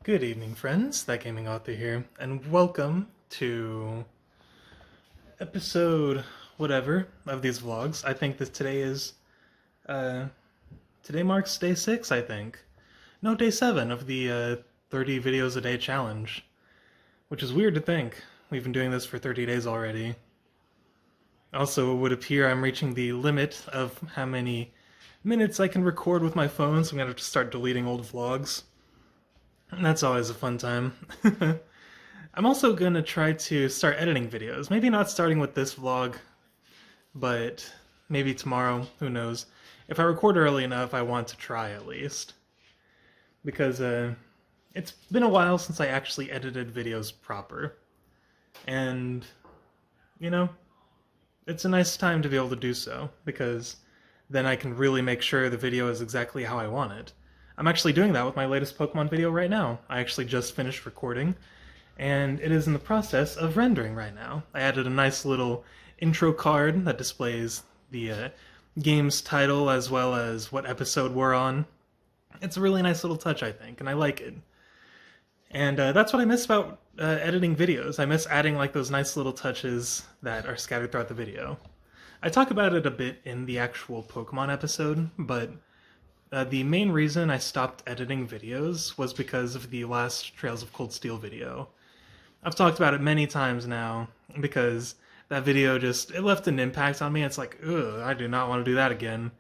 Good evening, friends. That Gaming Author here, and welcome to episode whatever of these vlogs. I think that today marks day 6, I think. No, day 7 of the 30 videos a day challenge, which is weird to think. We've been doing this for 30 days already. Also, it would appear I'm reaching the limit of how many minutes I can record with my phone, so I'm gonna have to start deleting old vlogs. And that's always a fun time. I'm also gonna try to start editing videos. Maybe not starting with this vlog, but maybe tomorrow, who knows. If I record early enough, I want to try at least. Because it's been a while since I actually edited videos proper. And, you know, it's a nice time to be able to do so, because then I can really make sure the video is exactly how I want it. I'm actually doing that with my latest Pokemon video right now. I actually just finished recording, and it is in the process of rendering right now. I added a nice little intro card that displays the game's title as well as what episode we're on. It's a really nice little touch, I think, and I like it. And that's what I miss about editing videos. I miss adding like those nice little touches that are scattered throughout the video. I talk about it a bit in the actual Pokemon episode, but the main reason I stopped editing videos was because of the last Trails of Cold Steel video. I've talked about it many times now, because that video it left an impact on me. It's like, ugh, I do not want to do that again.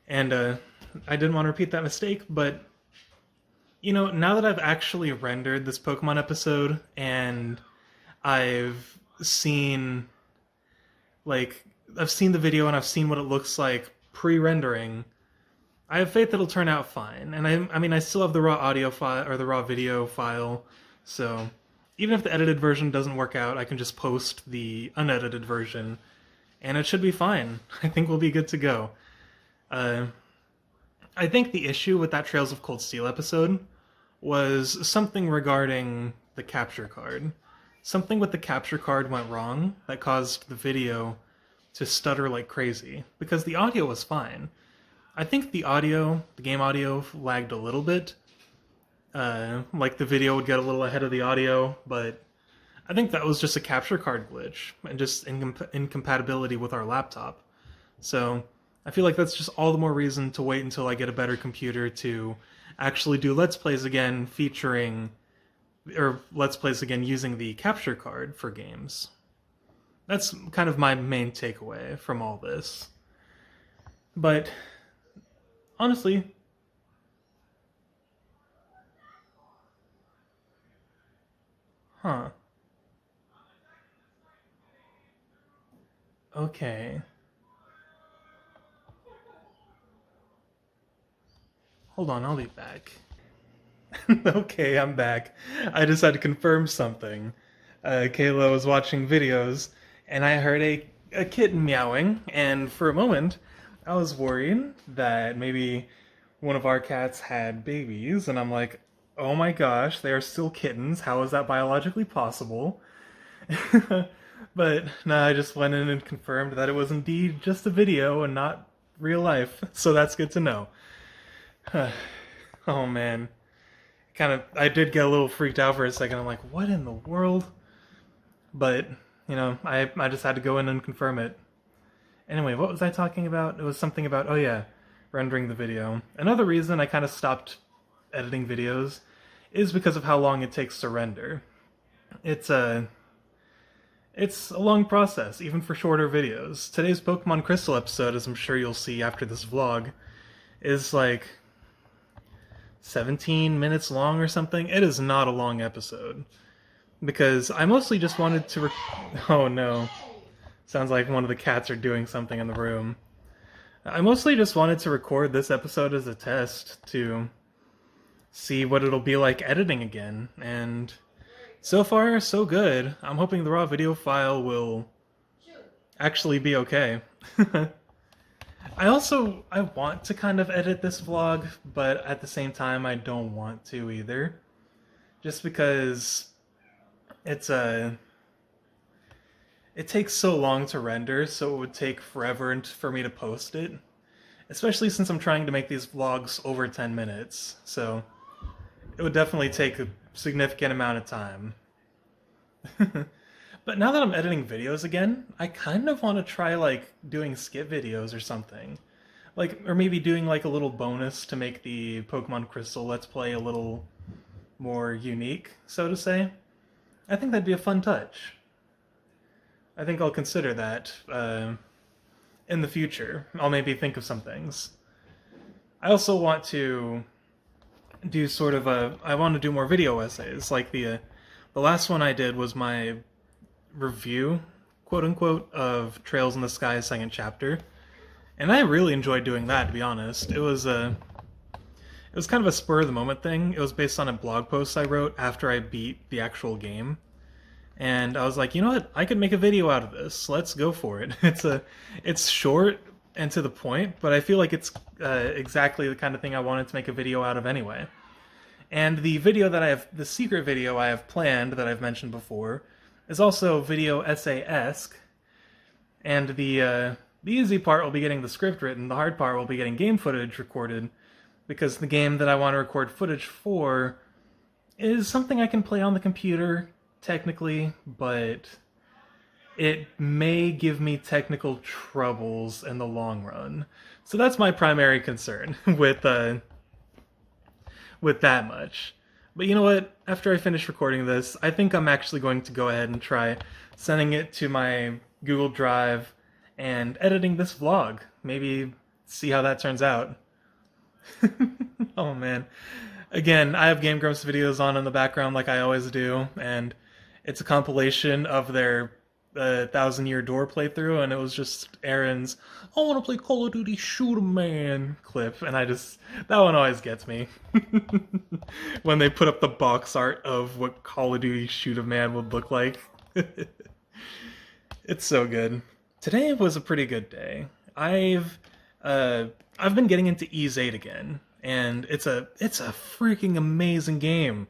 And I didn't want to repeat that mistake, but, you know, now that I've actually rendered this Pokemon episode, and I've seen the video and I've seen what it looks like pre-rendering, I have faith it'll turn out fine. And I mean, I still have the raw audio file, or the raw video file, so even if the edited version doesn't work out, I can just post the unedited version, and it should be fine. I think we'll be good to go. I think the issue with that Trails of Cold Steel episode was something regarding the capture card. Something with the capture card went wrong that caused the video to stutter like crazy, because the audio was fine. I think the game audio lagged a little bit. Like the video would get a little ahead of the audio, but I think that was just a capture card glitch and just incompatibility with our laptop. So I feel like that's just all the more reason to wait until I get a better computer to actually do Let's Plays again Let's Plays again using the capture card for games. That's kind of my main takeaway from all this. But honestly, okay. Hold on, I'll be back. Okay, I'm back. I just had to confirm something. Kayla was watching videos, and I heard a kitten meowing, and for a moment, I was worried that maybe one of our cats had babies, and I'm like, oh my gosh, they are still kittens. How is that biologically possible? But no, I just went in and confirmed that it was indeed just a video and not real life, so that's good to know. Oh man. I did get a little freaked out for a second. I'm like, what in the world? But, you know, I just had to go in and confirm it. Anyway, what was I talking about? It was something about, oh yeah, rendering the video. Another reason I kind of stopped editing videos is because of how long it takes to render. It's a long process, even for shorter videos. Today's Pokemon Crystal episode, as I'm sure you'll see after this vlog, is like 17 minutes long or something. It is not a long episode, because I mostly just wanted to oh no. Sounds like one of the cats are doing something in the room. I mostly just wanted to record this episode as a test to see what it'll be like editing again, and so far, so good. I'm hoping the raw video file will actually be okay. I want to kind of edit this vlog, but at the same time I don't want to either. Just because it takes so long to render, so it would take forever for me to post it. Especially since I'm trying to make these vlogs over 10 minutes, so It would definitely take a significant amount of time. But now that I'm editing videos again, I kind of want to try like doing skit videos or something. Like, or maybe doing like a little bonus to make the Pokemon Crystal Let's Play a little more unique, so to say. I think that'd be a fun touch. I think I'll consider that in the future. I'll maybe think of some things. I also want to do sort of a. I want to do more video essays. Like the last one I did was my review, quote unquote, of Trails in the Sky second chapter, and I really enjoyed doing that. To be honest, it was kind of a spur of the moment thing. It was based on a blog post I wrote after I beat the actual game. And I was like, you know what? I could make a video out of this. Let's go for it. It's short and to the point, but I feel like it's exactly the kind of thing I wanted to make a video out of anyway. And the video that the secret video I have planned that I've mentioned before, is also video essay-esque. And the easy part will be getting the script written. The hard part will be getting game footage recorded, because the game that I want to record footage for is something I can play on the computer, technically, but it may give me technical troubles in the long run. So that's my primary concern with that much. But you know what? After I finish recording this, I think I'm actually going to go ahead and try sending it to my Google Drive and editing this vlog. Maybe see how that turns out. Oh man. Again, I have Game Grumps videos on in the background like I always do, and it's a compilation of their 1,000-Year Door playthrough, and it was just Aaron's "I want to play Call of Duty Shoot 'em Man" clip, and that one always gets me. When they put up the box art of what Call of Duty Shoot 'em Man would look like. It's so good. Today was a pretty good day. I've been getting into Ys 8 again, and it's a freaking amazing game.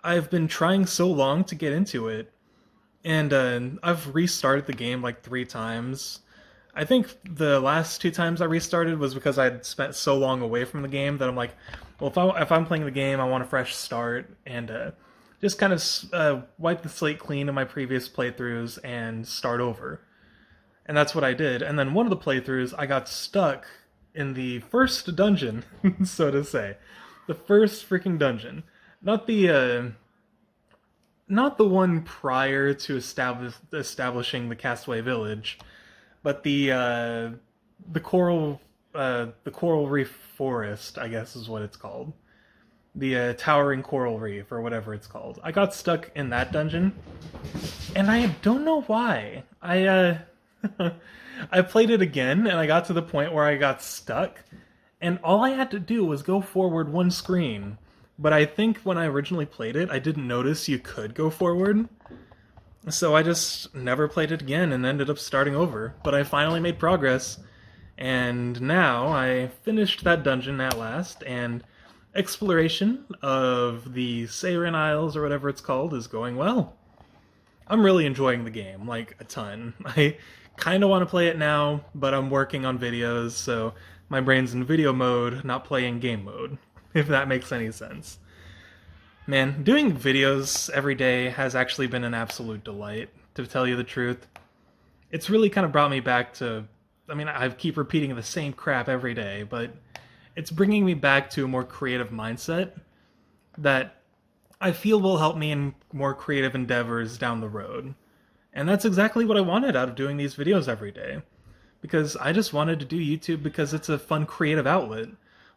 I've been trying so long to get into it, and I've restarted the game like 3 times. I think the last 2 times I restarted was because I'd spent so long away from the game that I'm like, well, if I'm playing the game, I want a fresh start, and just kind of wipe the slate clean of my previous playthroughs and start over. And that's what I did. And then one of the playthroughs, I got stuck in the first dungeon, so to say. The first freaking dungeon. Not the one prior to establishing the Castaway Village, but the coral reef forest, I guess is what it's called. The towering coral reef, or whatever it's called. I got stuck in that dungeon, and I don't know why. I played it again, and I got to the point where I got stuck, and all I had to do was go forward 1 screen. But I think when I originally played it, I didn't notice you could go forward. So I just never played it again and ended up starting over. But I finally made progress, and now I finished that dungeon at last, and exploration of the Seirin Isles, or whatever it's called, is going well. I'm really enjoying the game, like, a ton. I kind of want to play it now, but I'm working on videos, so my brain's in video mode, not playing game mode, if that makes any sense. Man, doing videos every day has actually been an absolute delight, to tell you the truth. It's really kind of brought me back to... I mean, I keep repeating the same crap every day, but it's bringing me back to a more creative mindset that I feel will help me in more creative endeavors down the road. And that's exactly what I wanted out of doing these videos every day. Because I just wanted to do YouTube because it's a fun creative outlet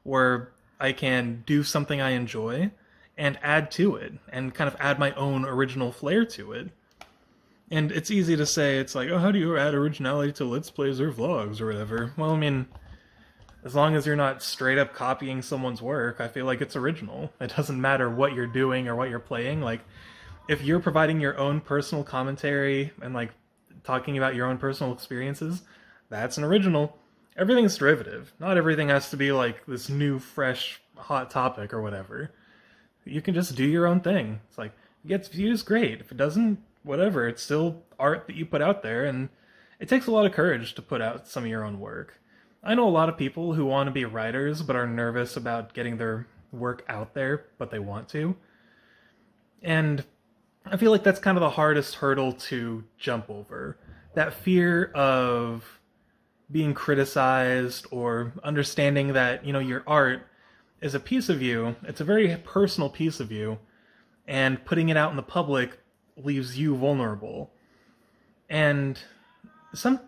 where I can do something I enjoy and add to it, and kind of add my own original flair to it. And it's easy to say, it's like, oh, how do you add originality to Let's Plays or vlogs or whatever? Well, I mean, as long as you're not straight up copying someone's work, I feel like it's original. It doesn't matter what you're doing or what you're playing. Like, if you're providing your own personal commentary and, like, talking about your own personal experiences, that's an original. Everything's derivative. Not everything has to be, like, this new, fresh, hot topic or whatever. You can just do your own thing. It's like, if it gets views, great. If it doesn't, whatever. It's still art that you put out there, and it takes a lot of courage to put out some of your own work. I know a lot of people who want to be writers but are nervous about getting their work out there, but they want to. And I feel like that's kind of the hardest hurdle to jump over. That fear of being criticized or understanding that, your art is a piece of you. It's a very personal piece of you. And putting it out in the public leaves you vulnerable. And a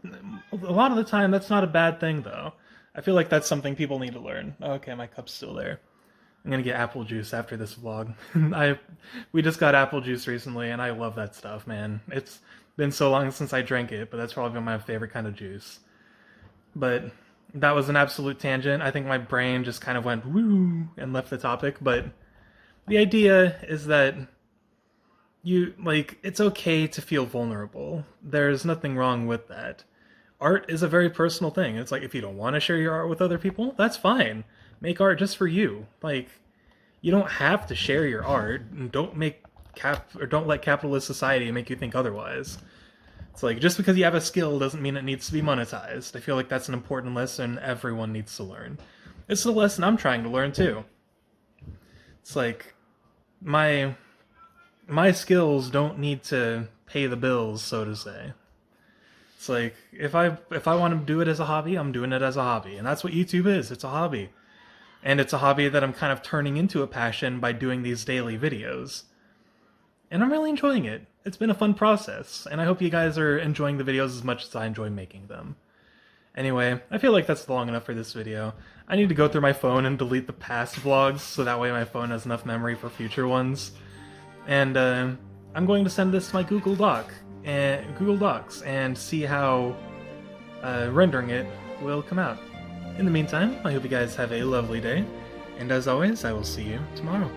lot of the time, that's not a bad thing, though. I feel like that's something people need to learn. Okay, my cup's still there. I'm gonna get apple juice after this vlog. We just got apple juice recently, and I love that stuff, man. It's been so long since I drank it, but that's probably been my favorite kind of juice. But that was an absolute tangent. I think my brain just kind of went woo and left the topic. But the idea is that it's okay to feel vulnerable. There's nothing wrong with that. Art is a very personal thing. It's like, if you don't want to share your art with other people, that's fine. Make art just for you. You don't have to share your art, and don't let capitalist society make you think otherwise. It's like, just because you have a skill doesn't mean it needs to be monetized. I feel like that's an important lesson everyone needs to learn. It's a lesson I'm trying to learn too. It's like, my skills don't need to pay the bills, so to say. It's like, if I want to do it as a hobby, I'm doing it as a hobby. And that's what YouTube is. It's a hobby. And it's a hobby that I'm kind of turning into a passion by doing these daily videos. And I'm really enjoying it. It's been a fun process. And I hope you guys are enjoying the videos as much as I enjoy making them. Anyway, I feel like that's long enough for this video. I need to go through my phone and delete the past vlogs, so that way my phone has enough memory for future ones. And I'm going to send this to my Google Docs and see how rendering it will come out. In the meantime, I hope you guys have a lovely day, and as always, I will see you tomorrow.